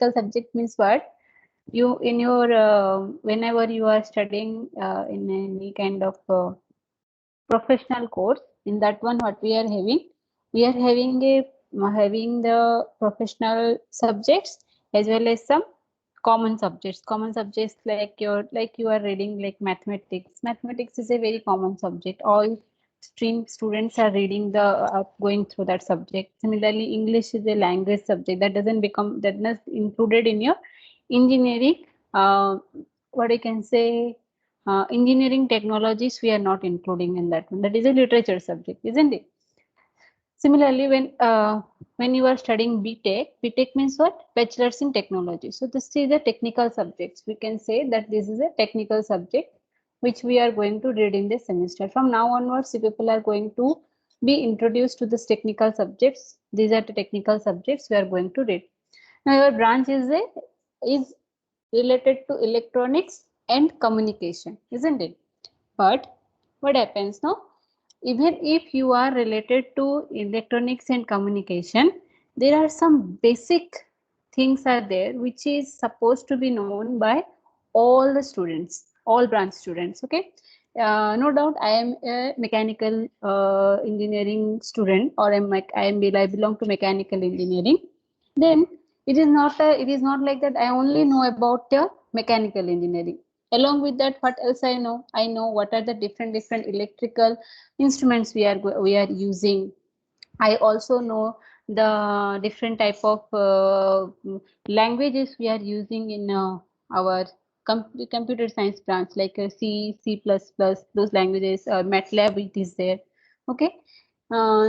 subject means what? You in your whenever you are studying in any kind of professional course, in that one what we are having having the professional subjects as well as some common subjects like you are reading like mathematics is a very common subject. All stream students are reading the going through that subject. Similarly, English is a language subject that doesn't become that not included in your engineering. What I can say, engineering technologies we are not including in that one. That is a literature subject, isn't it? Similarly, when you are studying BTech means what? Bachelor's in Technology. So this is a technical subjects. We can say that this is a technical subject which we are going to read in this semester. From now onwards, people are going to be introduced to this technical subjects. These are the technical subjects we are going to read. Now, your branch is related to electronics and communication, isn't it? But what happens now? Even if you are related to electronics and communication, there are some basic things are there which is supposed to be known by all the students, all branch students. Okay, no doubt I am a mechanical engineering student, or I belong to mechanical engineering. Then it is not like that I only know about the mechanical engineering. Along with that, what else I know? I know what are the different electrical instruments we are using. I also know the different type of languages we are using in our computer science branch, like C, C++, those languages, MATLAB, it is there. Okay.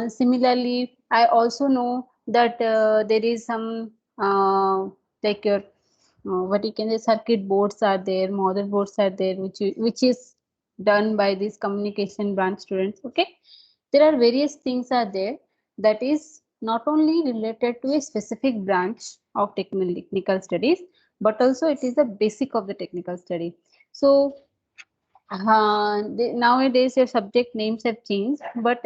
Similarly, I also know that there is some like your what you can say circuit boards are there, motherboards are there, which is done by these communication branch students. Okay, there are various things are there that is not only related to a specific branch of technical studies, but also it is the basic of the technical study. So nowadays your subject names have changed, but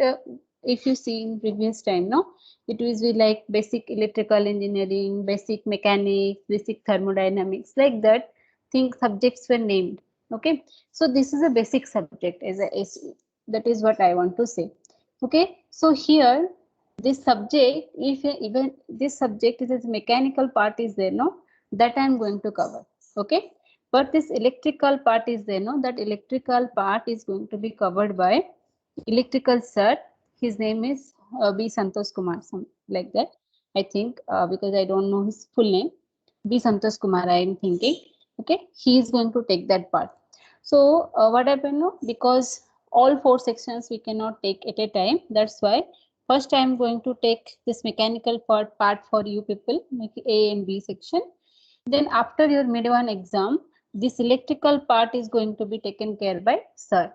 if you see in previous time, no, it was be like basic electrical engineering, basic mechanics, basic thermodynamics, like that thing subjects were named. Okay, so this is a basic subject that is what I want to say. Okay, so here this subject, if even this subject is a mechanical part is there, no, that I am going to cover. Okay, but this electrical part is there, no, that electrical part is going to be covered by electrical sir. His name is B Santosh Kumar, some like that I think, because I don't know his full name. B Santosh Kumar I am thinking. Okay, he is going to take that part. So what happened, no, because all four sections we cannot take at a time, that's why first I am going to take this mechanical part for you people, make A and B section. Then after your mid one exam, this electrical part is going to be taken care by sir.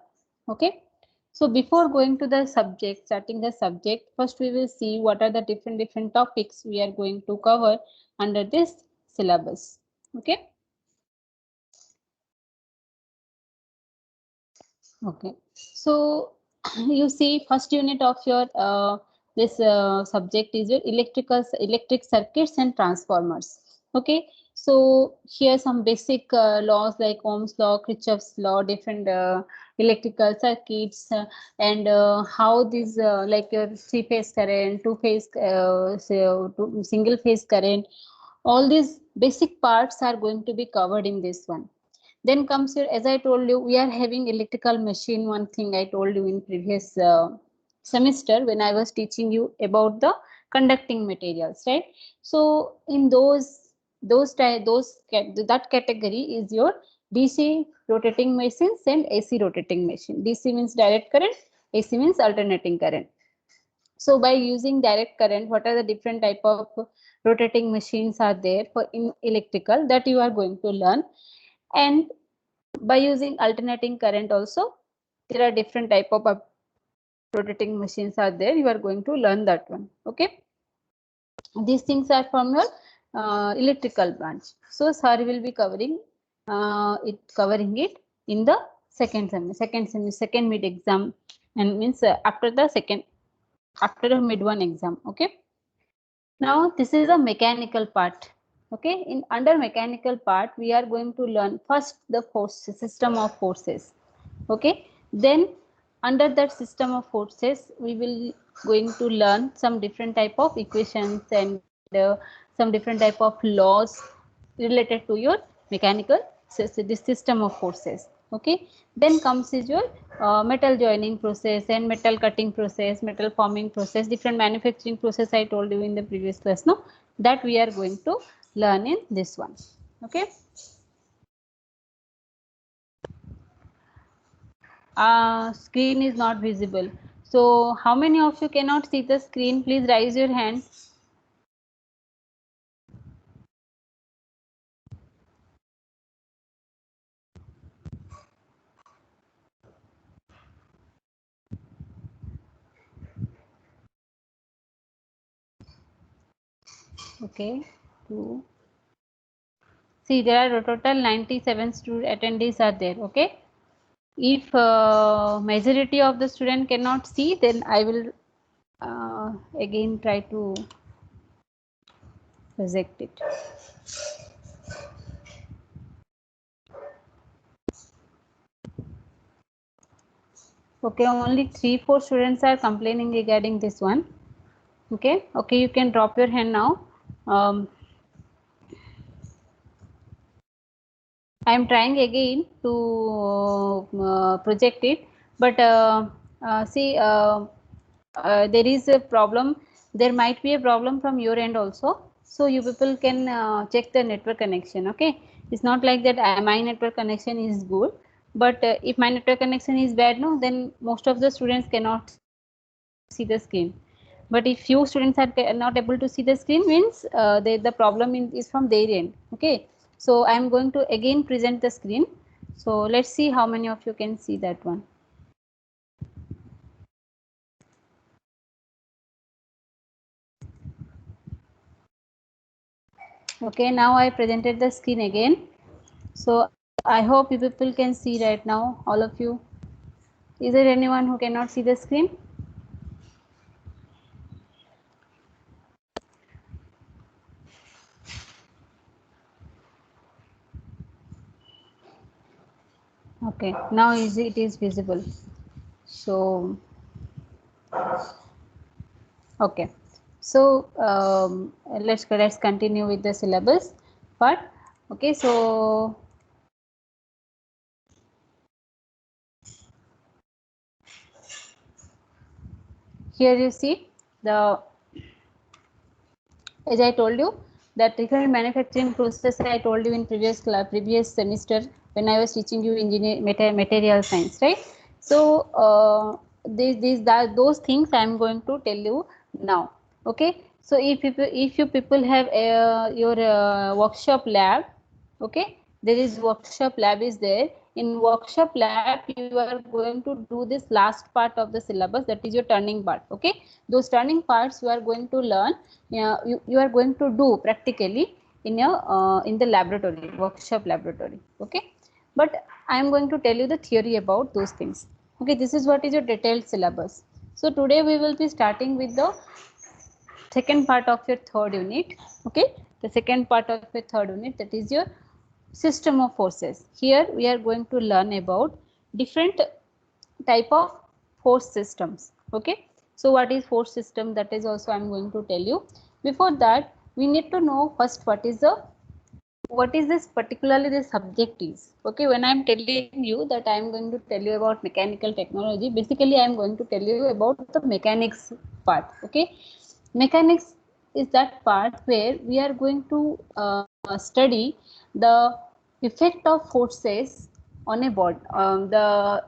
Okay, so before going to the subject, starting the subject, first we will see what are the different topics we are going to cover under this syllabus. Okay. Okay, so you see first unit of your this subject is your electric circuits and transformers. Okay, so here some basic laws like Ohm's law, Kirchhoff's law, different electrical circuits, and how these like your three phase current, two phase single phase current, all these basic parts are going to be covered in this one. Then comes here, as I told you, we are having electrical machine. One thing I told you in previous semester when I was teaching you about the conducting materials, right? So in that category is your DC rotating machines and AC rotating machine. DC means direct current, AC means alternating current. So by using direct current, what are the different type of rotating machines are there for in electrical that you are going to learn. And by using alternating current also, there are different type of rotating machines are there, you are going to learn that one. Okay, these things are from your electrical branch. So sir will be covering it in the second mid exam, and means after the mid one exam. Okay, now this is a mechanical part. Okay, in under mechanical part, we are going to learn first the force system of forces. Okay, then under that system of forces, we will going to learn some different type of equations and some different type of laws related to your mechanical this system of forces. Okay, then comes is your metal joining process and metal cutting process, metal forming process, different manufacturing process I told you in the previous class. No, that we are going to learn in this one. Okay. Screen is not visible. So how many of you cannot see the screen? Please raise your hand. Okay. Two. See, there are a total 97 attendees are there. Okay. If majority of the student cannot see, then I will again try to reject it. Okay, only 3-4 students are complaining regarding this one. Okay, okay, you can drop your hand now. I am trying again to project it, but see, there is a problem. There might be a problem from your end also. So you people can check the network connection. Okay, it's not like that my network connection is good, but if my network connection is bad, no, then most of the students cannot see the screen. But if few students are not able to see the screen, means the problem is from their end. Okay, so I am going to again present the screen. So let's see how many of you can see that one. Okay, now I presented the screen again. So I hope you people can see right now, all of you. Is there anyone who cannot see the screen? Okay, now it is visible. So okay, so let's continue with the syllabus part. Okay, so here you see the, as I told you, that different manufacturing process I told you in previous semester when I was teaching you material science, right? So those things I am going to tell you now. Okay. So if you people have your workshop lab, okay, there is workshop lab is there. In workshop lab you are going to do this last part of the syllabus, that is your turning part. Okay, those turning parts you are going to learn, you are going to do practically in the laboratory, workshop laboratory. Okay, but I am going to tell you the theory about those things. Okay, this is what is your detailed syllabus. So today we will be starting with the second part of your third unit. Okay, the second part of your third unit, that is your system of forces. Here we are going to learn about different type of force systems. Okay, so what is force system, that is also I am going to tell you. Before that, we need to know first what is this particularly the subject is. Okay, when I am telling you that I am going to tell you about mechanical technology, basically I am going to tell you about the mechanics part. Okay, mechanics is that part where we are going to study the effect of forces on a body, the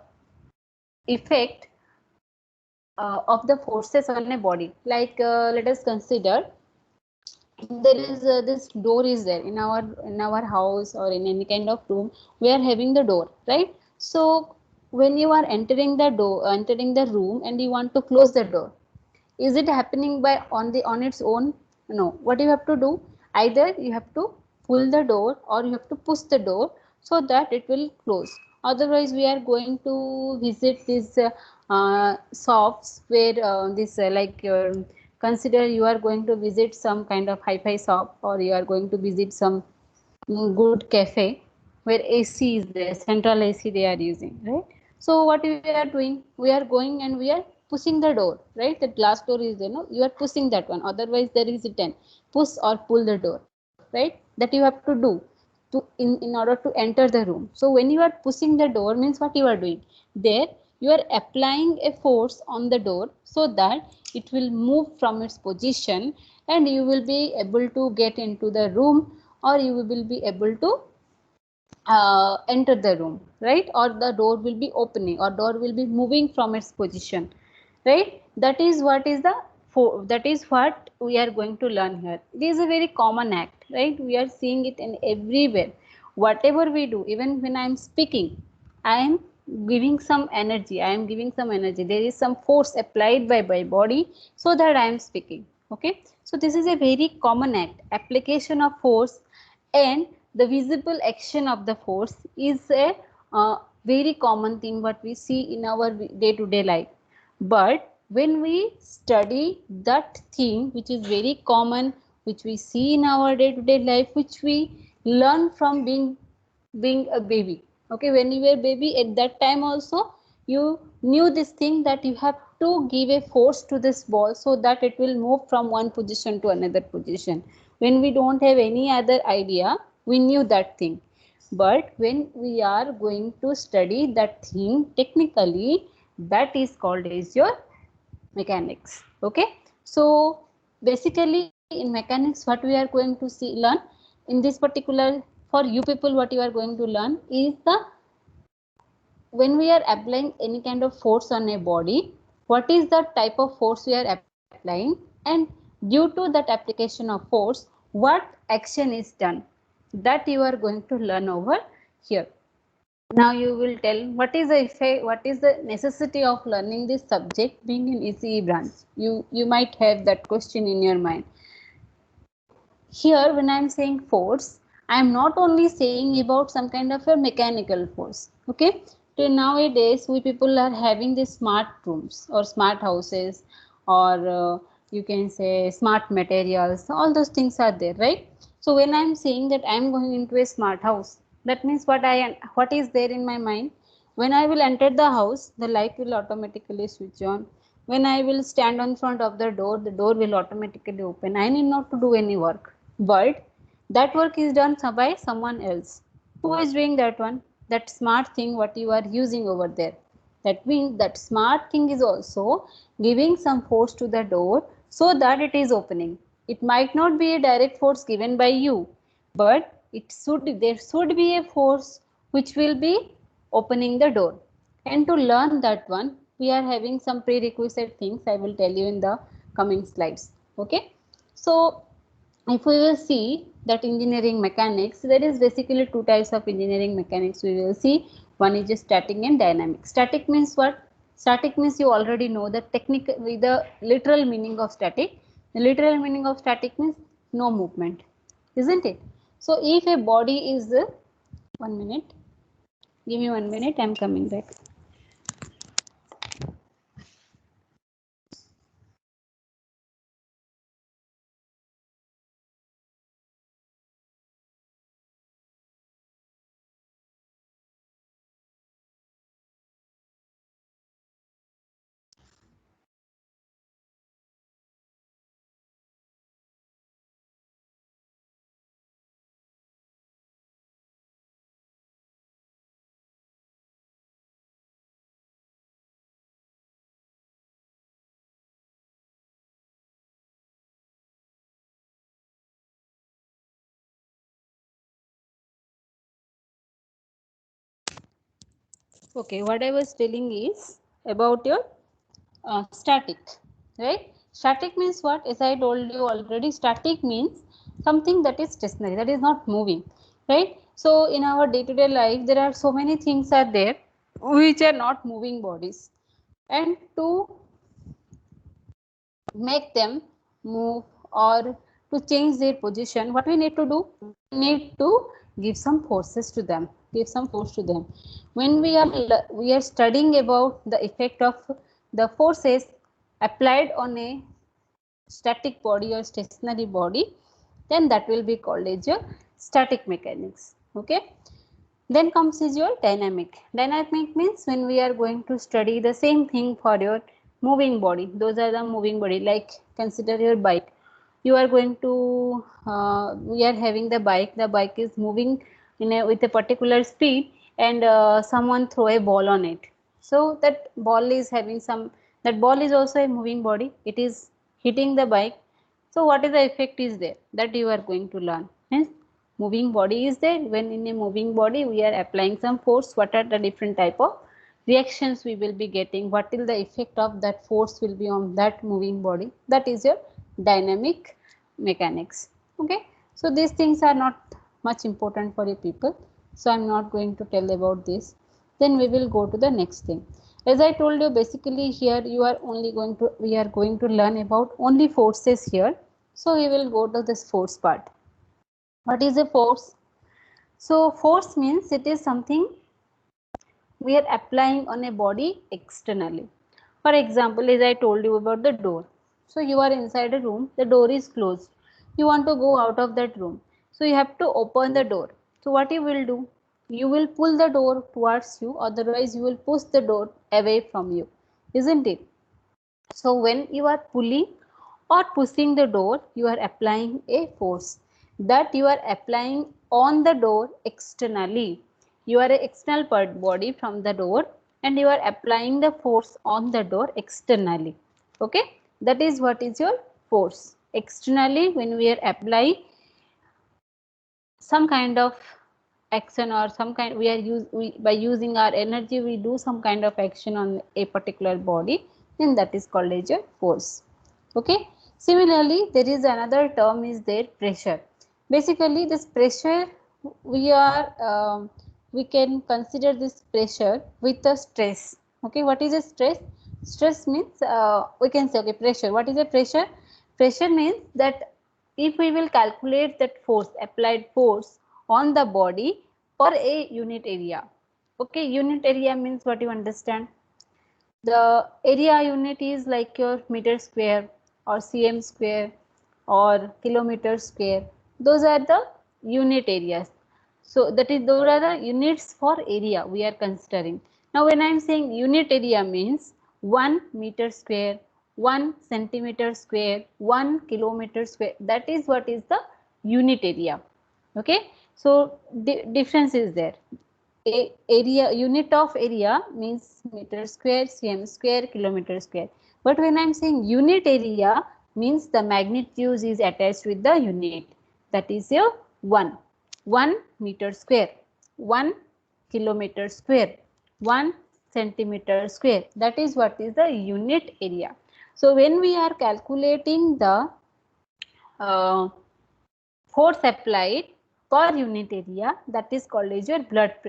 effect of the forces on a body. Like let us consider there is this door is there in our house or in any kind of room. We are having the door, right? So when you are entering the room and you want to close the door, is it happening by on its own? No, what you have to do, either you have to pull the door or you have to push the door so that it will close. Otherwise we are going to visit these shops where this like Consider you are going to visit some kind of hi-fi shop, or you are going to visit some good cafe where AC is there, central AC they are using, right? So what we are doing, we are going and we are pushing the door, right? The glass door is there, no, you are pushing that one, otherwise there is a 10 push or pull the door, right? That you have to do to in order to enter the room. So when you are pushing the door means what you are doing there, you are applying a force on the door so that it will move from its position and you will be able to get into the room, or you will be able to enter the room, right? Or the door will be opening, or door will be moving from its position, right? That is what is the that is what we are going to learn here. It is a very common act, right? We are seeing it in everywhere. Whatever we do, even when I am speaking, I am giving some energy, I am giving some energy, there is some force applied by my body so that I am speaking. Okay, so this is a very common act, application of force, and the visible action of the force is a very common thing what we see in our day to day life. But when we study that thing which is very common, which we see in our day to day life, which we learn from being a baby, okay, when you were a baby, at that time also you knew this thing that you have to give a force to this ball so that it will move from one position to another position. When we don't have any other idea, we knew that thing. But when we are going to study that thing technically, that is called as your mechanics. Okay, so basically in mechanics what we are going to see learn in this particular, for you people, what you are going to learn is the, when we are applying any kind of force on a body, what is the type of force we are applying, and due to that application of force, what action is done, that you are going to learn over here. Now you will tell what is the effect, what is the necessity of learning this subject being in ECE branch. You might have that question in your mind. Here when I am saying force, I am not only saying about some kind of a mechanical force. Okay, so nowadays we people are having these smart rooms or smart houses, or you can say smart materials, all those things are there, right? So when I am saying that I am going into a smart house, that means what is there in my mind, when I will enter the house, the light will automatically switch on. When I will stand on front of the door will automatically open. I need not to do any work. But that work is done by someone else. Who is doing that one? That smart thing what you are using over there. That means that smart thing is also giving some force to the door so that it is opening. It might not be a direct force given by you, but there should be a force which will be opening the door. And to learn that one, we are having some prerequisite things I will tell you in the coming slides. Okay, so if we will see that engineering mechanics, there is basically two types of engineering mechanics we will see. One is just static and dynamic. Static means what? Static means you already know the technical, the literal meaning of static. The literal meaning of static means no movement, isn't it? So if a body is 1 minute, give me 1 minute, I am coming back. Okay, what I was telling is about your static, right? Static means what? As I told you already, static means something that is stationary, that is not moving, right? So in our day-to-day life, there are so many things are there which are not moving bodies, and to make them move or to change their position, what we need to do? We need to give some forces to them, give some force to them. When we are studying about the effect of the forces applied on a static body or stationary body, then that will be called as your static mechanics. Okay. Then comes is your dynamic. Dynamic means when we are going to study the same thing for your moving body. Those are the moving body. Like consider your bike. You are going to, we are having the bike. The bike is moving with a particular speed, and someone throw a ball on it. So that ball is having some. That ball is also a moving body. It is hitting the bike. So what is the effect is there that you are going to learn. Hence, moving body is there. When in a moving body we are applying some force, what are the different type of reactions we will be getting, what will the effect of that force will be on that moving body, that is your dynamic mechanics. Okay, so these things are not much important for you people, so I'm not going to tell about this. Then we will go to the next thing. As I told you, basically here you are only going to, we are going to learn about only forces here. So we will go to this force part. What is a force? So force means it is something we are applying on a body externally. For example, as I told you about the door. So you are inside a room, the door is closed. You want to go out of that room. So you have to open the door. So what you will do? You will pull the door towards you, otherwise you will push the door away from you. Isn't it? So when you are pulling or pushing the door, you are applying a force that you are applying on the door externally. You are an external body from the door and you are applying the force on the door externally. Okay, that is what is your force. Externally, when we are applying some kind of action or some kind, we are by using our energy, we do some kind of action on a particular body, then that is called as your force. Okay, similarly there is another term is there, pressure. Basically this pressure, we are we can consider this pressure with the stress. Okay, what is a stress? Stress means we can say, okay, pressure. What is a pressure? Pressure means that if we will calculate that force, applied force on the body per a unit area. Okay, unit area means what you understand? The area unit is like your meter square or cm square or kilometer square. Those are the unit areas. So that is, those are the units for area we are considering. Now when I am saying unit area means 1 meter square, 1 centimeter square, 1 kilometer square, that is what is the unit area. Okay, so the difference is there. Area, unit of area means meter square, cm square, kilometer square. But when I am saying unit area means the magnitude is attached with the unit. That is your 1 meter square, 1 kilometer square, 1 centimeter square. That is what is the unit area. So when we are calculating the uh, force applied per unit area, that is called as your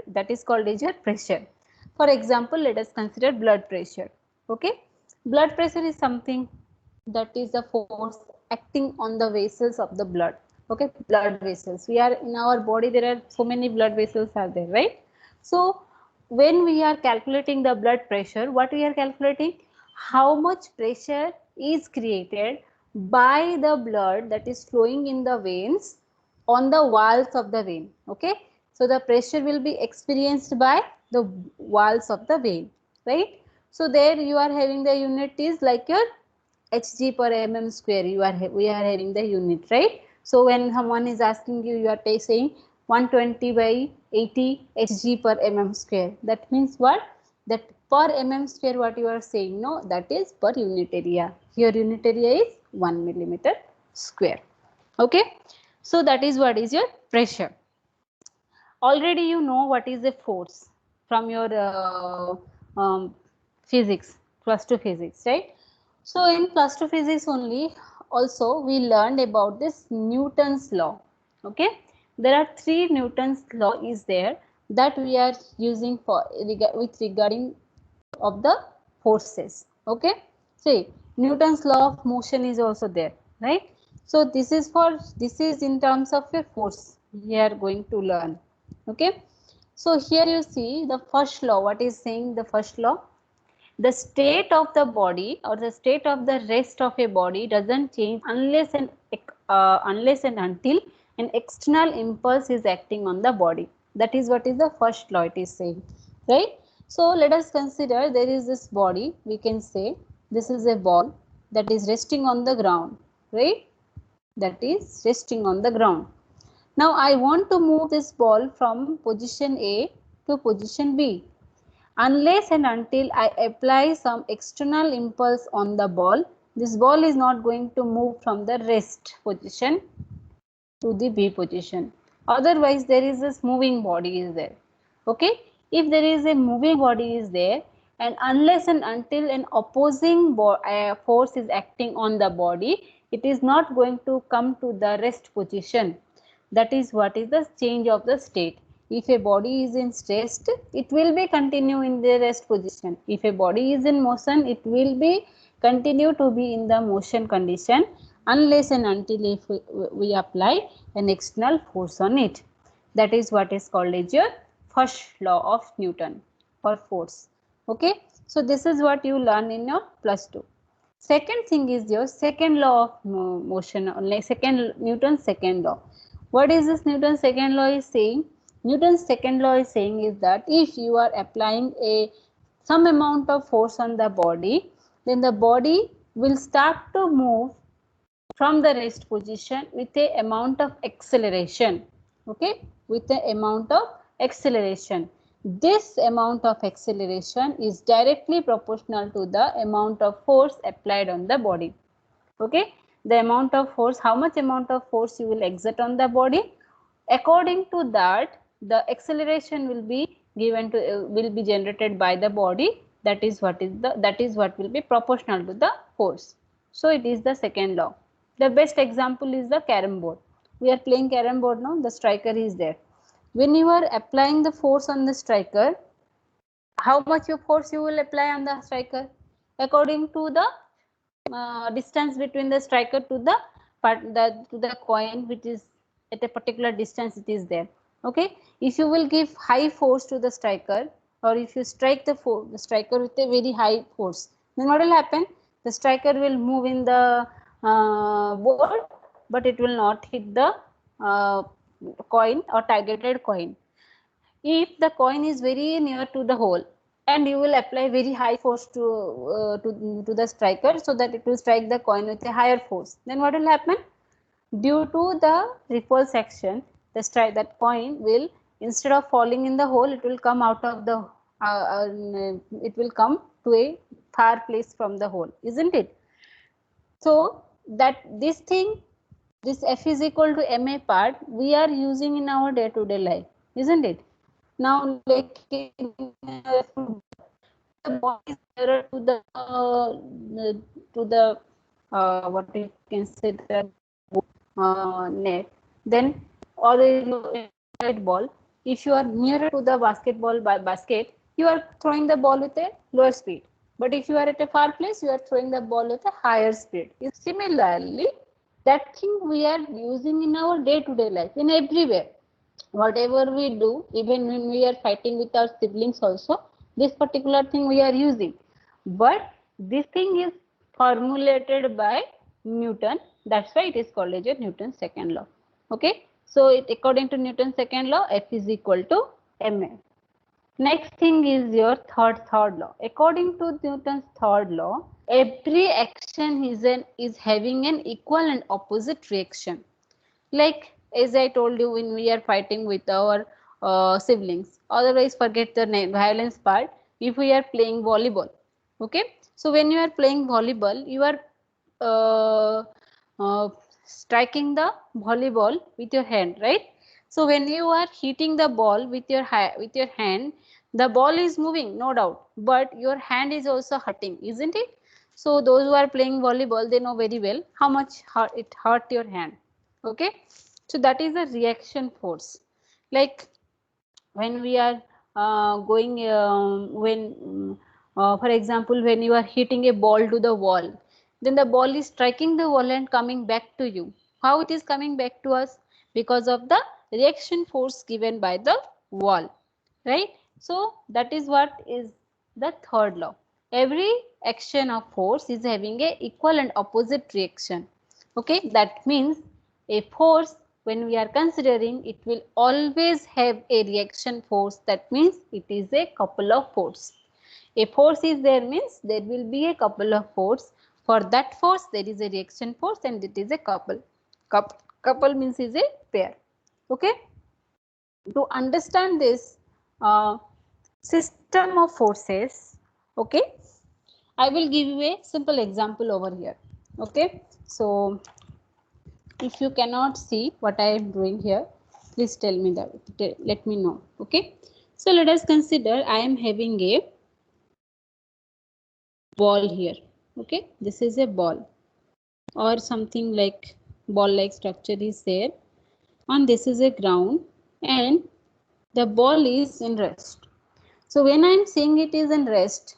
that is called as your pressure. For example, let us consider blood pressure. Okay, blood pressure is something that is a force acting on the vessels of the blood. Okay, blood vessels, we are in our body, there are so many blood vessels are there, right? So when we are calculating the blood pressure, what we are calculating? How much pressure is created by the blood that is flowing in the veins on the walls of the vein. Okay, so the pressure will be experienced by the walls of the vein, right? So there you are having the unit is like your hg per mm square. We are having the unit, right? So when someone is asking you, you are saying 120 by 80 hg per mm square. That means what? That per mm square, what you are saying, no, that is per unit area. Here unit area is 1 millimeter square. Okay, so that is what is your pressure. Already you know what is a force from your physics, plus 2 physics, right? So in plus 2 physics only, also we learned about this Newton's law. Okay, there are 3 Newton's law is there that we are using for with regarding of the forces. Okay, see, Newton's law of motion is also there, right? So this is for, this is in terms of a force we are going to learn. Okay, so here you see the first law. What is saying the first law? the state of the body or the state of the rest of a body doesn't change unless and until an external impulse is acting on the body. That is what is the first law it is saying, right? So let us consider there is this body, we can say this is a ball that is resting on the ground, right? That is resting on the ground. Now I want to move this ball from position A to position B. Unless and until I apply some external impulse on the ball, this ball is not going to move from the rest position to the B position. Otherwise, there is this moving body is there. Okay. If there is a moving body is there, and unless and until an opposing force is acting on the body, it is not going to come to the rest position. That is what is the change of the state. If a body is in rest, it will be continue in the rest position. If a body is in motion, it will be continue to be in the motion condition unless and until if we apply an external force on it. That is what is called as your first law of Newton or force. Okay. So this is what you learn in your +2. Second thing is your second law of motion, second Newton's second law. What is this Newton's second law is saying? Newton's second law is saying is that if you are applying some amount of force on the body, then the body will start to move from the rest position with a amount of acceleration. Okay, with the amount of acceleration. This amount of acceleration is directly proportional to the amount of force applied on the body. Okay, the amount of force, how much amount of force you will exert on the body, according to that the acceleration will be given to will be generated by the body. That is what will be proportional to the force. So it is the second law. The best example is the carom board. We are playing carom board now, the striker is there. When you are applying the force on the striker, how much of force you will apply on the striker? According to the distance between the striker to the coin, which is at a particular distance it is there. Okay, if you will give high force to the striker, or if you strike the striker with a very high force, then what will happen? The striker will move in the board, but it will not hit the coin or targeted coin. If the coin is very near to the hole and you will apply very high force to the striker, so that it will strike the coin with a higher force, then what will happen? Due to the repulse action, that coin will, instead of falling in the hole, it will come out of the it will come to a far place from the hole, isn't it? So that this thing, this F is equal to ma part, we are using in our day to day life, isn't it? Now, like the ball is nearer to the what you can say, the net, then, or the ball, if you are nearer to the basketball basket, you are throwing the ball with a lower speed. But if you are at a far place, you are throwing the ball with a higher speed. Similarly, that thing we are using in our day to day life, in everywhere. Whatever we do, even when we are fighting with our siblings also, this particular thing we are using. But this thing is formulated by Newton. That's why it is called as Newton's second law. Okay. So according to Newton's second law, F is equal to ma. Next thing is your third law. According to Newton's third law, every action is having an equal and opposite reaction. Like as I told you, when we are fighting with our siblings, otherwise forget the violence part. If we are playing volleyball, okay, so when you are playing volleyball, you are uh, striking the volleyball with your hand, right? So when you are hitting the ball with your hand, the ball is moving, no doubt, but your hand is also hurting, isn't it? So those who are playing volleyball, they know very well how much it hurt your hand. Okay, so that is a reaction force. Like when we are going when for example, when you are hitting a ball to the wall, then the ball is striking the wall and coming back to you. How it is coming back to us? Because of the reaction force given by the wall, right? So that is what is the third law. every action of force is having a equal and opposite reaction. Okay, that means a force, when we are considering, it will always have a reaction force. That means it is a couple of force. A force is there means there will be a couple of force. For that force there is a reaction force and it is a couple. Couple means is a pair. Okay. To understand this system of forces, okay, I will give you a simple example over here. Okay. So if you cannot see what I am doing here, please tell me that, let me know. Okay. So let us consider I am having a ball here. Okay. This is a ball or something like ball like structure is there, and this is a ground and the ball is in rest. So when I am saying it is in rest,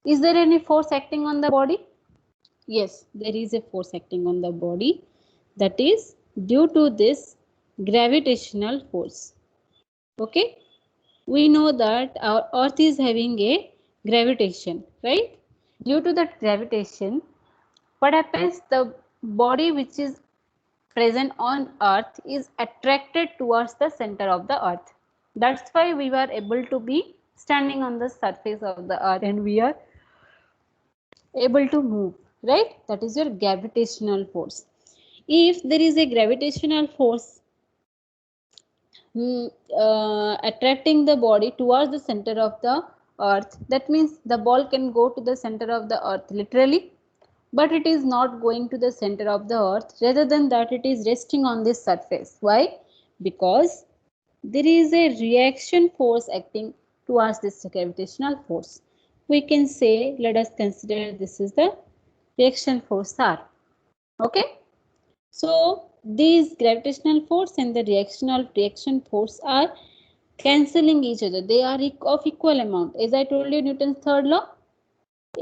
is there any force acting on the body? Yes, there is a force acting on the body, that is due to this gravitational force. Okay, we know that our earth is having a gravitation, right? Due to that gravitation, what happens, the body which is present on earth is attracted towards the center of the earth. That's why we were able to be standing on the surface of the earth and we are able to move, right? That is your gravitational force. If there is a gravitational force attracting the body towards the center of the earth, that means the ball can go to the center of the earth literally, but it is not going to the center of the earth. Rather than that, it is resting on this surface. Why? Because there is a reaction force acting towards this gravitational force. We can say, let us consider this is the reaction force R. Okay. So these gravitational force and the reaction force are cancelling each other. They are of equal amount. As I told you, Newton's third law,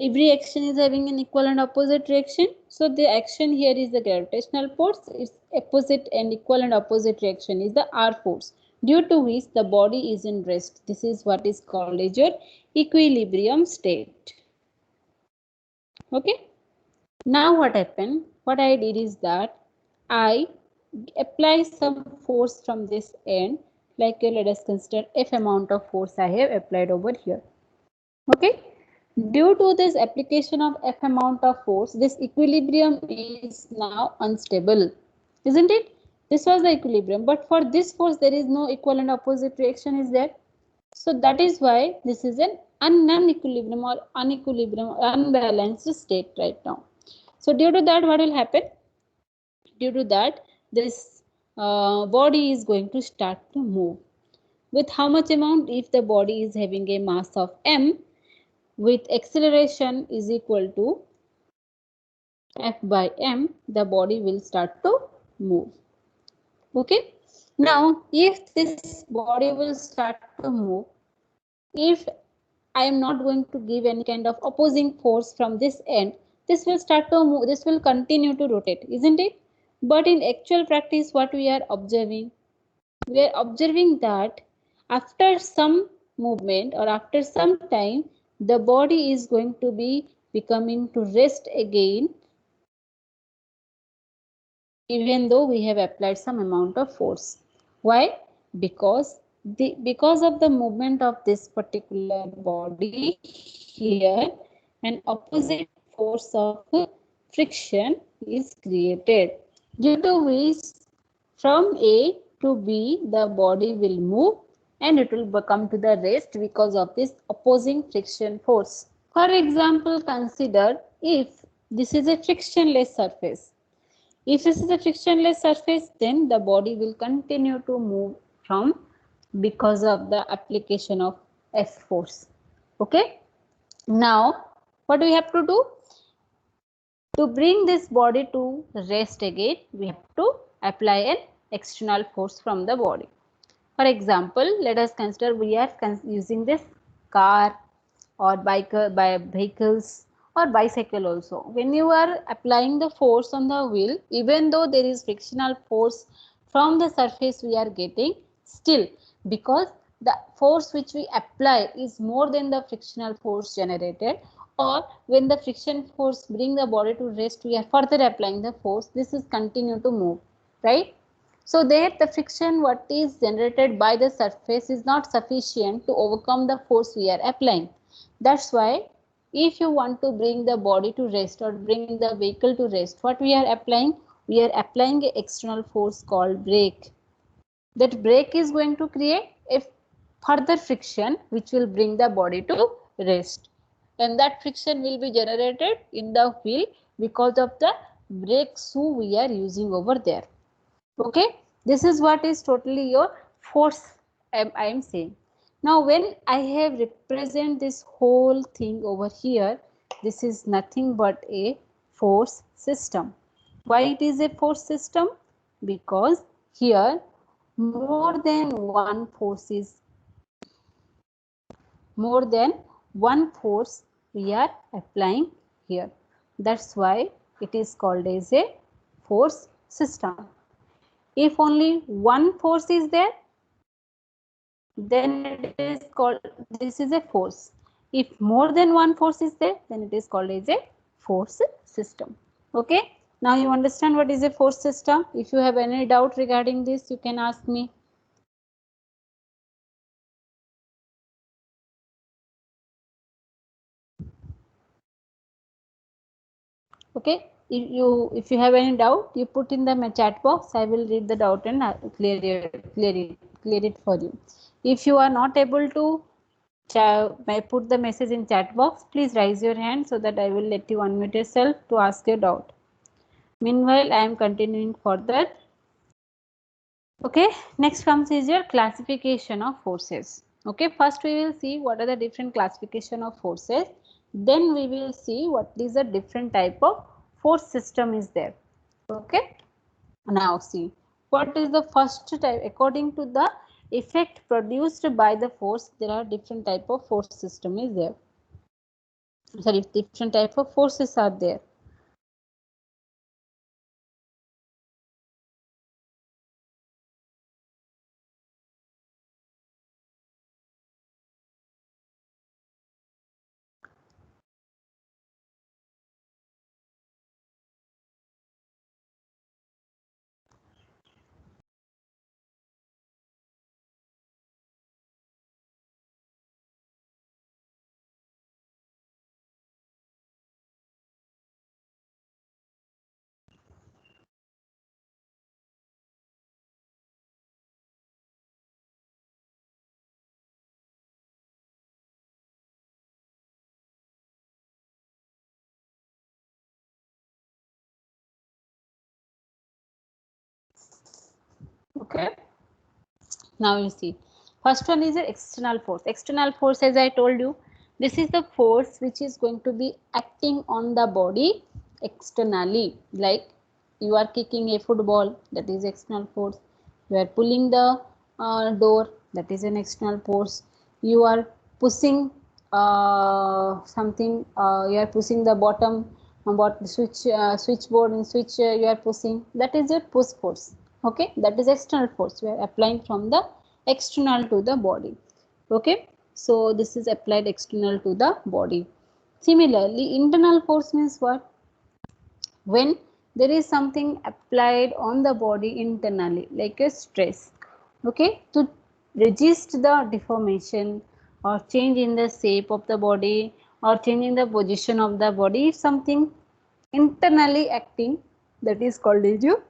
every action is having an equal and opposite reaction. So the action here is the gravitational force. Its opposite and equal and opposite reaction is the R force, due to which the body is in rest. This is what is called as your equilibrium state. Okay. Now what happened? What I did is that I apply some force from this end, like let us consider F amount of force I have applied over here. Okay. Due to this application of F amount of force, this equilibrium is now unstable, isn't it? This was the equilibrium, but for this force there is no equal and opposite reaction is there. So that is why this is an non-equilibrium or unbalanced state right now. So due to that, what will happen? Due to that, this body is going to start to move. With how much amount? If the body is having a mass of m, with acceleration is equal to F by m, the body will start to move. Okay. Now, if this body will start to move, if I am not going to give any kind of opposing force from this end, this will start to move, this will continue to rotate, isn't it? But in actual practice, what we are observing? We are observing that after some movement or after some time, the body is going to be becoming to rest again, even though we have applied some amount of force. Why? Because of the movement of this particular body here, an opposite force of friction is created, due to which from A to B the body will move and it will come to the rest because of this opposing friction force. For example, consider if this is a frictionless surface. If this is a frictionless surface, then the body will continue to move from because of the application of F force. Okay. Now, what do we have to do? To bring this body to rest again, we have to apply an external force from the body. For example, let us consider we are using this car or vehicles or bicycle also. When you are applying the force on the wheel, even though there is frictional force from the surface we are getting, still because the force which we apply is more than the frictional force generated, or when the friction force bring the body to rest, we are further applying the force. This is continue to move, right? So there the friction what is generated by the surface is not sufficient to overcome the force we are applying. That's why if you want to bring the body to rest or bring the vehicle to rest, what we are applying? We are applying an external force called brake. That brake is going to create a further friction which will bring the body to rest, and that friction will be generated in the wheel because of the brake shoe we are using over there. Okay, this is what is totally your force I am saying. Now when I have represent this whole thing over here, this is nothing but a force system. Why it is a force system? Because here more than one force we are applying here. That's why it is called as a force system. If only one force is there, then it is called, this is a force. If more than one force is there, then it is called as a force system. Okay, now you understand what is a force system. If you have any doubt regarding this, you can ask me. Okay, if you have any doubt, you put in the chat box. I will read the doubt and clear it for you. If you are not able to put the message in chat box, please raise your hand so that I will let you unmute yourself to ask your doubt. Meanwhile, I am continuing further. Okay, next comes is your classification of forces. Okay, first we will see what are the different classification of forces. Then we will see what is the different type of force system is there. Okay, now see what is the first type. According to the effect produced by the force, there are different type of force system is there. Sorry, different type of forces are there. Okay, now you see, first one is the external force. External force, as I told you, this is the force which is going to be acting on the body externally. Like you are kicking a football, that is external force. You are pulling the door, that is an external force. You are pushing something, you are pushing the bottom about the switchboard and switch, you are pushing, that is your push force. Okay, that is external force we are applying from the external to the body. Okay, so this is applied external to the body. Similarly, internal force means what? When there is something applied on the body internally, like a stress, okay, to resist the deformation or change in the shape of the body or changing the position of the body. If something internally acting, that is called as your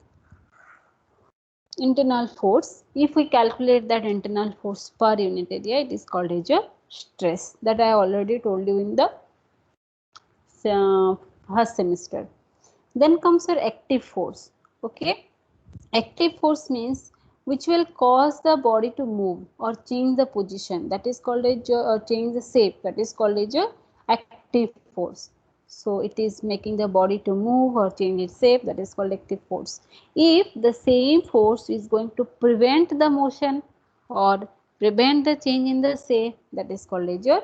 internal force. If we calculate that internal force per unit area, it is called as your stress, that I already told you in the first semester. Then comes your active force. Okay, active force means which will cause the body to move or change the position, that is called as change the shape, that is called as your active force. So it is making the body to move or change its shape, that is called active force. If the same force is going to prevent the motion or prevent the change in the shape, that is called as your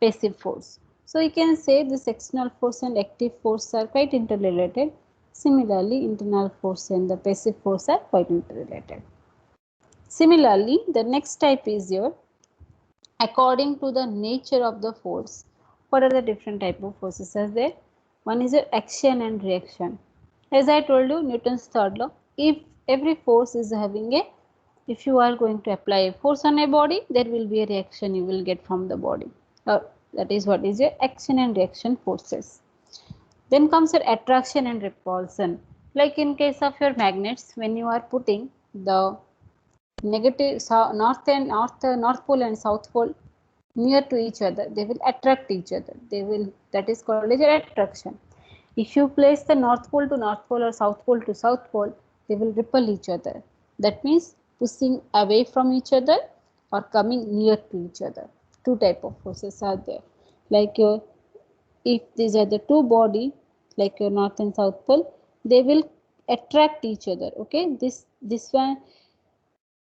passive force. So you can say this external force and active force are quite interrelated. Similarly, internal force and the passive force are quite interrelated. Similarly, the next type is your, according to the nature of the force, What are the different type of forces are there? One is your action and reaction. As I told you, Newton's third law, if every force is having a, if you are going to apply a force on a body, there will be a reaction you will get from the body. That is what is your action and reaction forces. Then comes your attraction and repulsion. Like in case of your magnets, when you are putting the negative north pole and south pole near to each other, they will attract each other. They will, that is called as attraction. If you place the north pole to north pole or south pole to south pole, they will repel each other. That means pushing away from each other or coming near to each other. Two type of forces are there. Like your, if these are the two body, like your north and south pole, they will attract each other. Okay, this one,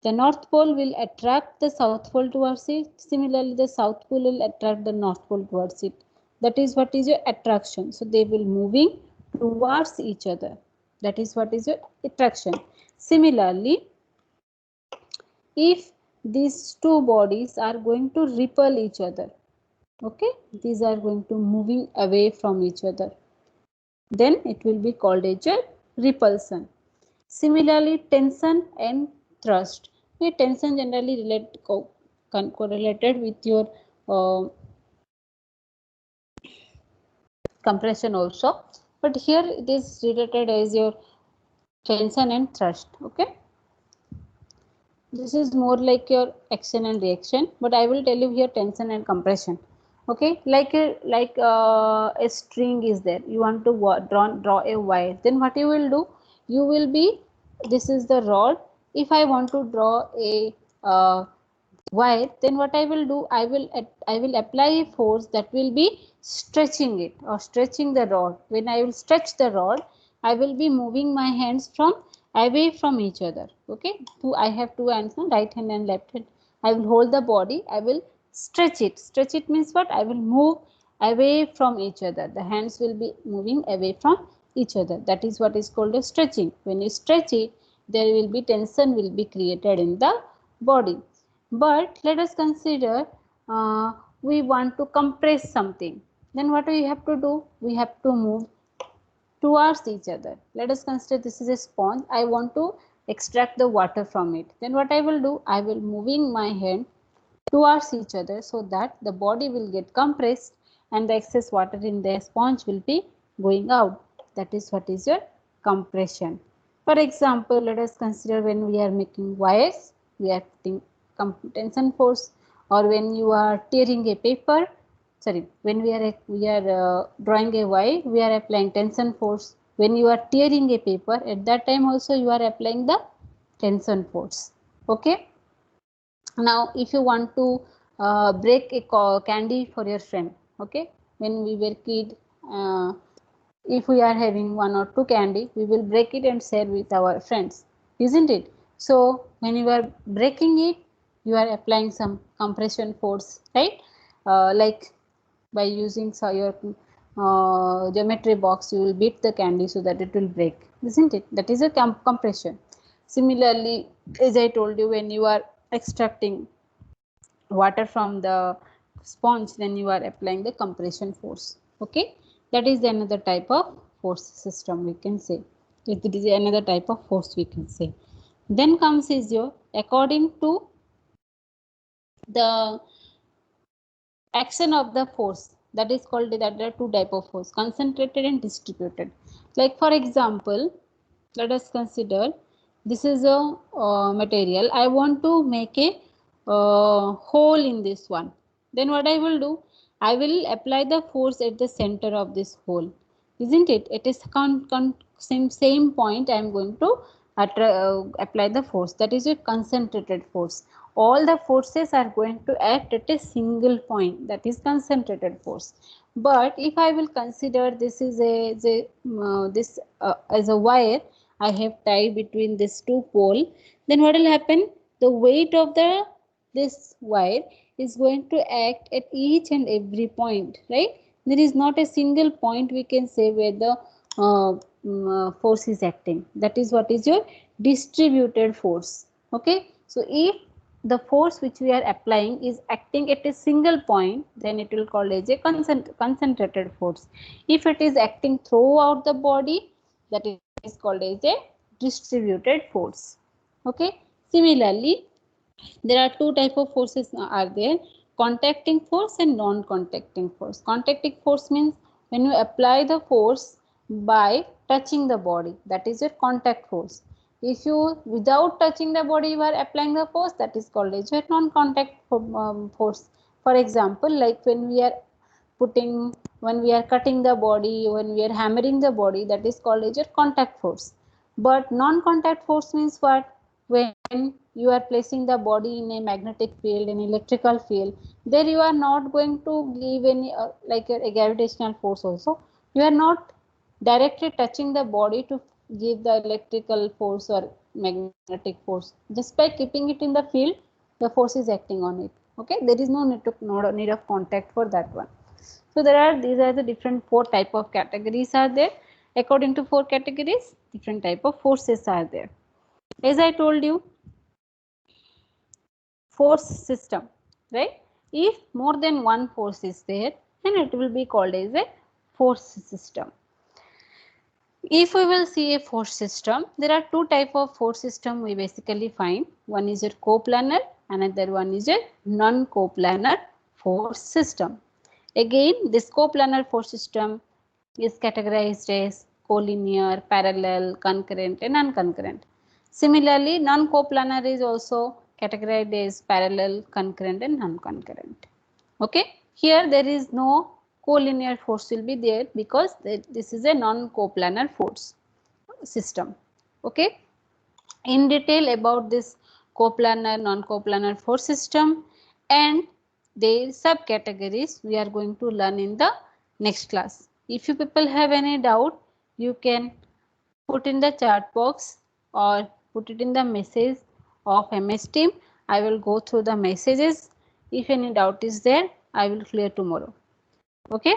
the north pole will attract the south pole towards it. Similarly, the south pole will attract the north pole towards it. That is what is your attraction. So they will moving towards each other. That is what is your attraction. Similarly, if these two bodies are going to repel each other, okay, these are going to moving away from each other, then it will be called as a repulsion. Similarly, tension and thrust. The tension generally correlated with your compression also, but here it is related as your tension and thrust. Okay, this is more like your action and reaction, but I will tell you here tension and compression. Okay, like a string is there, you want to draw a wire, then what you will do, you will be, this is the rod, if I want to draw a wire, then what I will do, I will apply a force that will be stretching it or stretching the rod. When I will stretch the rod, I will be moving my hands from away from each other. Okay, I have two hands, right hand and left hand. I will hold the body, I will stretch it. Stretch it means what? I will move away from each other. The hands will be moving away from each other. That is what is called a stretching. When you stretch it, there will be tension will be created in the body. But let us consider we want to compress something. Then what we have to do? We have to move towards each other. Let us consider this is a sponge. I want to extract the water from it. Then what I will do? I will moving my hand towards each other so that the body will get compressed and the excess water in the sponge will be going out. That is what is your compression. For example, let us consider when we are making wires, we are putting tension force, or when you are tearing a paper, sorry, when we are drawing a wire, we are applying tension force. When you are tearing a paper, at that time also you are applying the tension force. Okay. Now, if you want to break a candy for your friend, okay, when we were kid, if we are having one or two candy, we will break it and share with our friends, isn't it? So when you are breaking it, you are applying some compression force, right? Like by using your geometry box, you will beat the candy so that it will break, isn't it? That is a compression. Similarly, as I told you, when you are extracting water from the sponge, then you are applying the compression force. Okay, that is another type of force system, we can say. It is another type of force, we can say. Then comes is your, according to the action of the force, that is called, that there are two type of force, concentrated and distributed. Like for example, let us consider this is a material. I want to make a hole in this one. Then what I will do, I will apply the force at the center of this hole, isn't it? It is same point I am going to apply the force. That is a concentrated force. All the forces are going to act at a single point, that is concentrated force. But if I will consider this is as a wire I have tied between these two pole, then what will happen? The weight of this wire is going to act at each and every point, right? There is not a single point we can say where the force is acting. That is what is your distributed force. Okay, so if the force which we are applying is acting at a single point, then it will called as a concentrated force. If it is acting throughout the body, that is called as a distributed force. Okay. Similarly, there are two type of forces are there: contacting force and non-contacting force. Contacting force means when you apply the force by touching the body, that is your contact force. If you without touching the body you are applying the force, that is called as your non-contact force. For example, like when we are when we are cutting the body, when we are hammering the body, that is called as your contact force. But non-contact force means what? When you are placing the body in a magnetic field, an electrical field, there you are not going to give any like a gravitational force also. You are not directly touching the body to give the electrical force or magnetic force. Just by keeping it in the field, the force is acting on it. Okay, there is no need of contact for that one. So these are the different four type of categories are there. According to four categories, different type of forces are there. As I told you, force system, right? If more than one force is there, then it will be called as a force system. If we will see a force system, there are two type of force system we basically find. One is a coplanar, another one is a non-coplanar force system. Again, this coplanar force system is categorized as collinear, parallel, concurrent and non-concurrent. Similarly, non-coplanar is also categorized as parallel, concurrent and non-concurrent. Okay, here there is no collinear force will be there because this is a non-coplanar force system. Okay, in detail about this coplanar, non-coplanar force system and their subcategories we are going to learn in the next class. If you people have any doubt, you can put in the chat box or put it in the message of MS Team. I will go through the messages. If any doubt is there, I will clear tomorrow. Okay.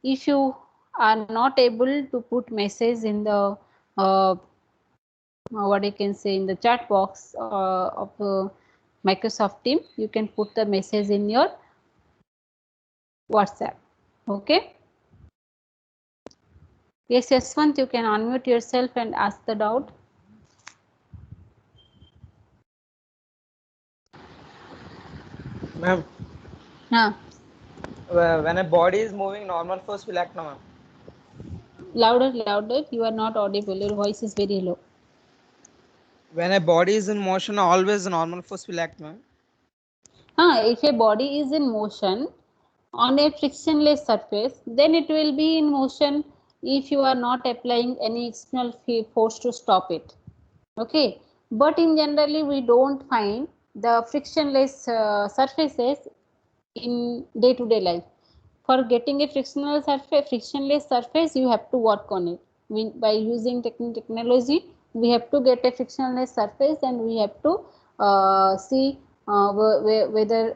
If you are not able to put message in the what I can say in the chat box of Microsoft Team, you can put the message in your WhatsApp. Okay. Yes, Yaswant, you can unmute yourself and ask the doubt. Ma'am, when a body is moving, normal force will act, no, ma'am. Louder, louder. You are not audible. Your voice is very low. When a body is in motion, always normal force will act, ma'am. If a body is in motion on a frictionless surface, then it will be in motion if you are not applying any external force to stop it. Okay, but in generally we don't find the frictionless surfaces in day-to-day life. For getting a frictionless surface, you have to work on it. By using technology, we have to get a frictionless surface and we have to see whether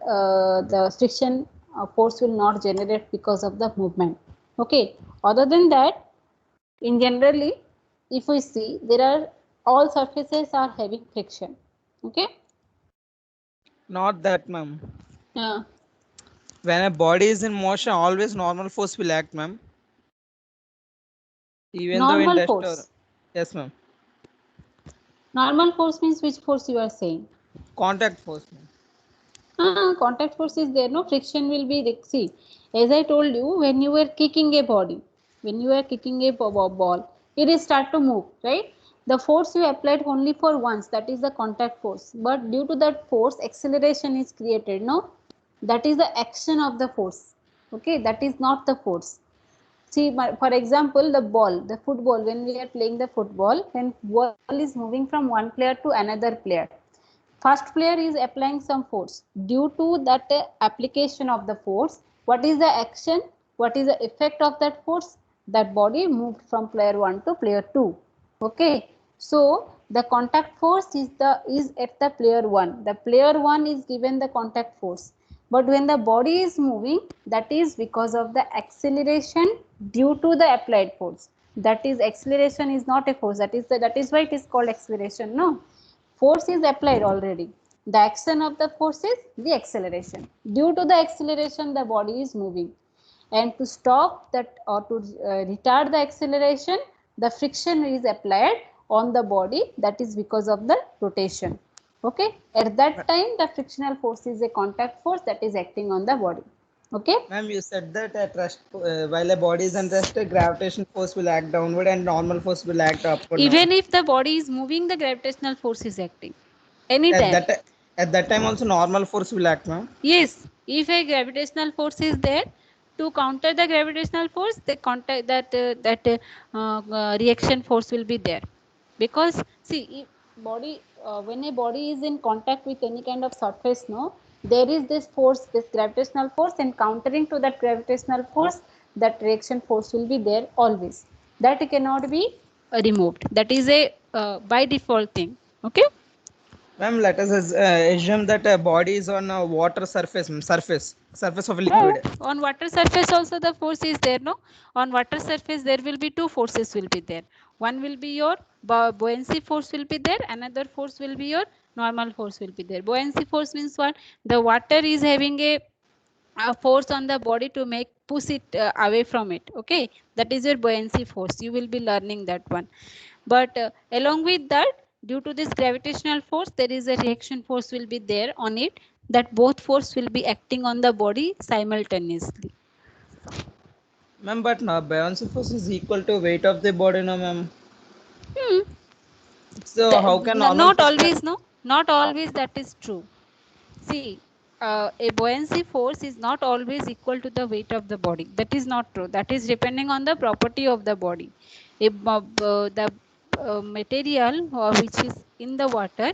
the friction force will not generate because of the movement. Okay. Other than that, in generally, if we see, there are all surfaces are having friction. Okay. Not that, ma'am. Yeah. When a body is in motion, always normal force will act, ma'am. Even though in Normal dust or force. yes, ma'am. Normal force means which force you are saying? Contact force, ma'am. Contact force is there, no friction will be. See, as I told you, when you were kicking a body, when you are kicking a ball, it is start to move, right? The force you applied only for once, that is the contact force. But due to that force, acceleration is created, no? That is the action of the force. Okay, that is not the force. See, for example, the football, when we are playing the football, when ball is moving from one player to another player, first player is applying some force. Due to that application of the force, what is the action? What is the effect of that force? That body moved from player 1 to player 2. Okay. So the contact force is at the player 1. The player 1 is given the contact force. But when the body is moving, that is because of the acceleration due to the applied force. That is, acceleration is not a force. That is why it is called acceleration. No, force is applied already. The action of the force is the acceleration. Due to the acceleration, the body is moving. And to stop that or to retard the acceleration, the friction is applied on the body. That is because of the rotation. Okay. At that time, the frictional force is a contact force that is acting on the body. Okay. Ma'am, you said that at rest, while a body is in rest, gravitational force will act downward and normal force will act upward. Even Now, if the body is moving, the gravitational force is acting at anytime. that time also normal force will act, ma'am. Yes, if a gravitational force is there, to counter the gravitational force, the contact reaction force will be there. Because see, if body when a body is in contact with any kind of surface, no, there is this force, this gravitational force, and countering to that gravitational force, that reaction force will be there always. That cannot be removed. That is a by default thing. Okay. Ma'am, let us assume that a body is on a water surface, surface of a liquid. On water surface also the force is there, no? On water surface there will be two forces will be there. One will be your buoyancy force will be there, another force will be your normal force will be there. Buoyancy force means what? The water is having a force on the body to make push it away from it. Okay, that is your buoyancy force. You will be learning that one. But along with that, due to this gravitational force, there is a reaction force will be there on it, that both force will be acting on the body simultaneously. Ma'am, but no, buoyancy force is equal to weight of the body, no, ma'am. Hmm. So how can normal Not force will always, no, not always that is true. See, a buoyancy force is not always equal to the weight of the body. That is not true. That is depending on the property of the body. If the material which is in the water,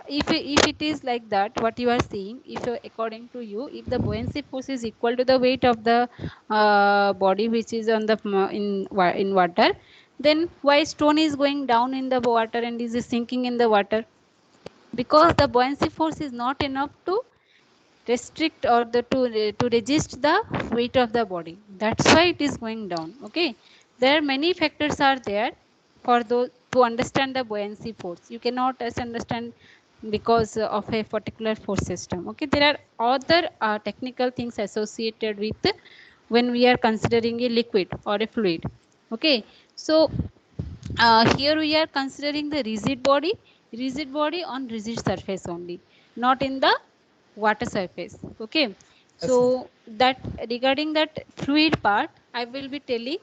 if it is like that, what you are saying, if according to you, if the buoyancy force is equal to the weight of the body which is on the in water, then why stone is going down in the water and is sinking in the water? Because the buoyancy force is not enough to restrict or to resist the weight of the body. That's why it is going down. Okay, there are many factors are there for those to understand the buoyancy force. You cannot just understand because of a particular force system. Okay, there are other technical things associated with when we are considering a liquid or a fluid. Okay, so here we are considering the rigid body on rigid surface only, not in the water surface. Okay, so yes, ma'am. that regarding that fluid part, I will be telling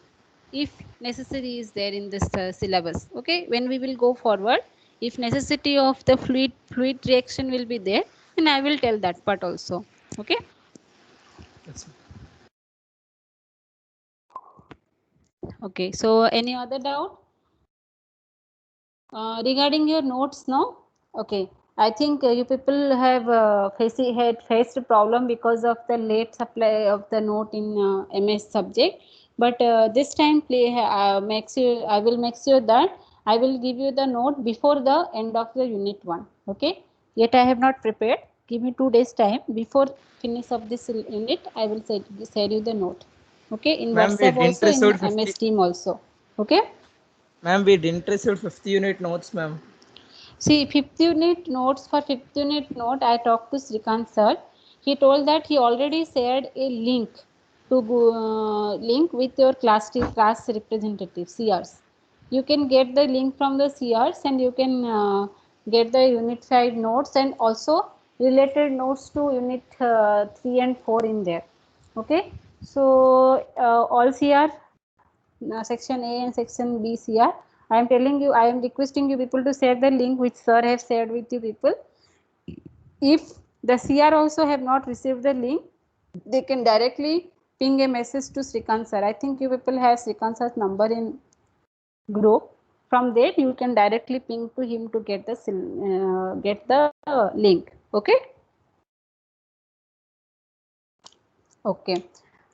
if necessary is there in this syllabus. Okay, when we will go forward, if necessity of the fluid reaction will be there, then I will tell that part also. Okay. Yes, ma'am. Okay, so any other doubt regarding your notes now? Okay, I think you people have faced a problem because of the late supply of the note in MS subject. But this time, makes you. I will make sure that I will give you the note before the end of the unit one. Okay. Yet I have not prepared. Give me 2 days time before finish of this unit. I will share you the note. Okay, in Ma'am, we WhatsApp didn't also, in receive 50. MS Team also. Okay. Ma'am, we didn't receive 50 unit notes, ma'am. See, fifth unit notes, for fifth unit note, I talked to Srikant sir. He told that he already shared a link to link with your class representative CRs. You can get the link from the CRs and you can get the unit 5 notes and also related notes to unit 3 and 4 in there. Okay. So all CR section A and section B CR. I am telling you, I am requesting you people to share the link which sir has shared with you people. If the CR also have not received the link, they can directly ping a message to Srikant sir. I think you people have Srikant sir's number in group. From there, you can directly ping to him to get the link. Okay. Okay.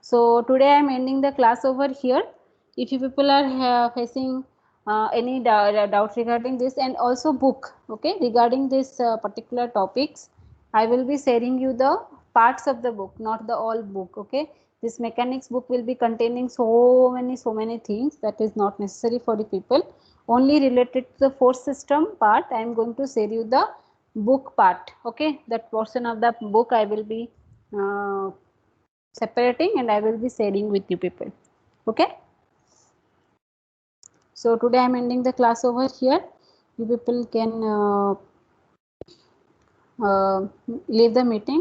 So today I am ending the class over here. If you people are facing any doubt regarding this, and also book, okay, regarding this particular topics, I will be sharing you the parts of the book, not the all book. Okay, this mechanics book will be containing so many things that is not necessary for the people. Only related to the force system part, I am going to share you the book part. Okay, that portion of the book I will be separating and I will be sharing with you people. Okay, so today I am ending the class over here. You people can leave the meeting.